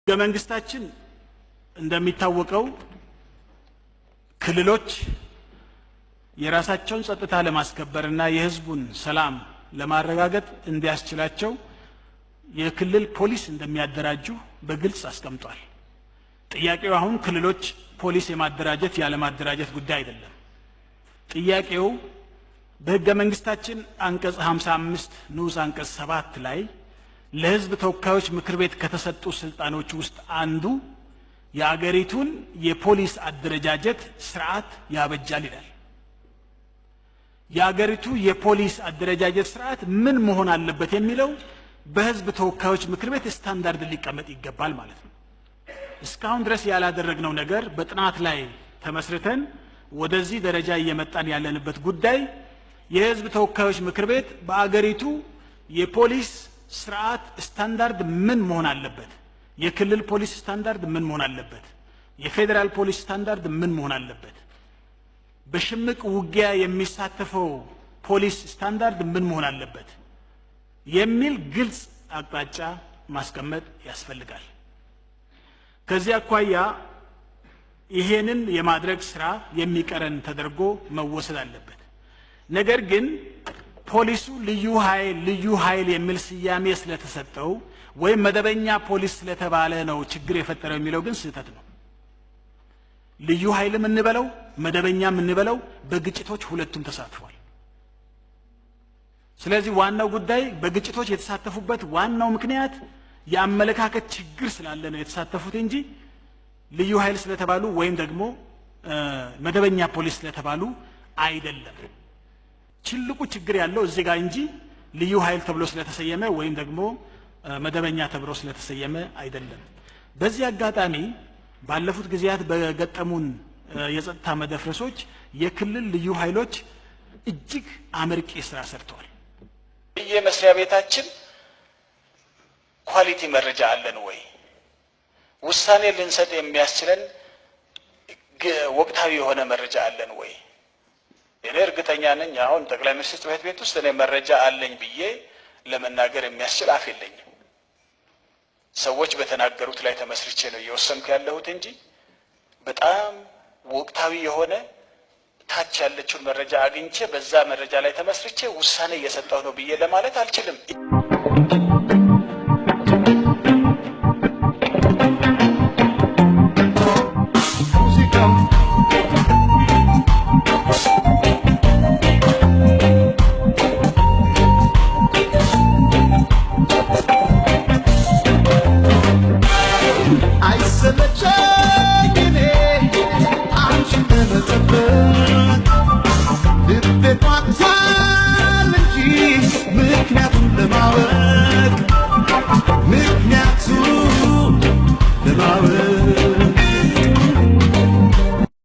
መንግስታችን እንደሚታወቀው ክልሎች የራሳቸውን ጸጥታ ለማስከበርና የህዝቡን ሰላም ለማረጋገጥ እንዲያስችላቸው የክልል ፖሊስ እንደሚያደራጁ በግልጽ አስቀምጧል። ጥያቄው አሁን ክልሎች ፖሊስ የማደራጀት ያለ ማደራጀት ጉዳይ አይደለም። ጥያቄው በህገ መንግስታችን አንቀጽ 55 ንዑስ አንቀጽ 7 ላይ ለህዝብ ተወካዮች ምክር ቤት ከተሰጡ ስልጣኖች ውስጥ አንዱ የአገሪቱን የፖሊስ አደረጃጀት ስርዓት ያበጃል ይላል። የአገሪቱ የፖሊስ አደረጃጀት ስርዓት ምን መሆን አለበት የሚለው በህዝብ ተወካዮች ምክር ቤት ስታንዳርድ ሊቀመጥ ይገባል ማለት ነው። እስካሁን ድረስ ያላደረግነው ነገር በጥናት ላይ ተመስርተን ወደዚህ ደረጃ እየመጣን ያለንበት ጉዳይ የህዝብ ተወካዮች ምክር ቤት በአገሪቱ የፖሊስ ስርዓት ስታንዳርድ ምን መሆን አለበት፣ የክልል ፖሊስ ስታንዳርድ ምን መሆን አለበት፣ የፌደራል ፖሊስ ስታንዳርድ ምን መሆን አለበት፣ በሽምቅ ውጊያ የሚሳተፈው ፖሊስ ስታንዳርድ ምን መሆን አለበት የሚል ግልጽ አቅጣጫ ማስቀመጥ ያስፈልጋል። ከዚህ አኳያ ይሄንን የማድረግ ስራ የሚቀረን ተደርጎ መወሰድ አለበት። ነገር ግን ፖሊሱ ልዩ ኃይል የሚል ስያሜ ስለተሰጠው ወይም መደበኛ ፖሊስ ስለተባለ ነው ችግር የፈጠረው የሚለው ግን ስህተት ነው። ልዩ ኃይልም እንበለው መደበኛም እንበለው በግጭቶች ሁለቱም ተሳትፏል። ስለዚህ ዋናው ጉዳይ በግጭቶች የተሳተፉበት ዋናው ምክንያት የአመለካከት ችግር ስላለ ነው የተሳተፉት እንጂ ልዩ ኃይል ስለተባሉ ወይም ደግሞ መደበኛ ፖሊስ ስለተባሉ አይደለም። ትልቁ ችግር ያለው እዚህ ጋር እንጂ ልዩ ኃይል ተብሎ ስለተሰየመ ወይም ደግሞ መደበኛ ተብሎ ስለተሰየመ አይደለም። በዚህ አጋጣሚ ባለፉት ጊዜያት በገጠሙን የጸጥታ መደፍረሶች የክልል ልዩ ኃይሎች እጅግ አመርቂ ስራ ሰርተዋል። የመስሪያ ቤታችን ኳሊቲ መረጃ አለን ወይ? ውሳኔ ልንሰጥ የሚያስችለን ወቅታዊ የሆነ መረጃ አለን ወይ? እኔ እርግጠኛ ነኝ አሁን ጠቅላይ ሚኒስትር ጽሕፈት ቤት ውስጥ እኔ መረጃ አለኝ ብዬ ለመናገር የሚያስችል አፍ የለኝም። ሰዎች በተናገሩት ላይ ተመስርቼ ነው እየወሰንኩ ያለሁት እንጂ በጣም ወቅታዊ የሆነ ታች ያለችውን መረጃ አግኝቼ በዛ መረጃ ላይ ተመስርቼ ውሳኔ እየሰጠሁ ነው ብዬ ለማለት አልችልም። I said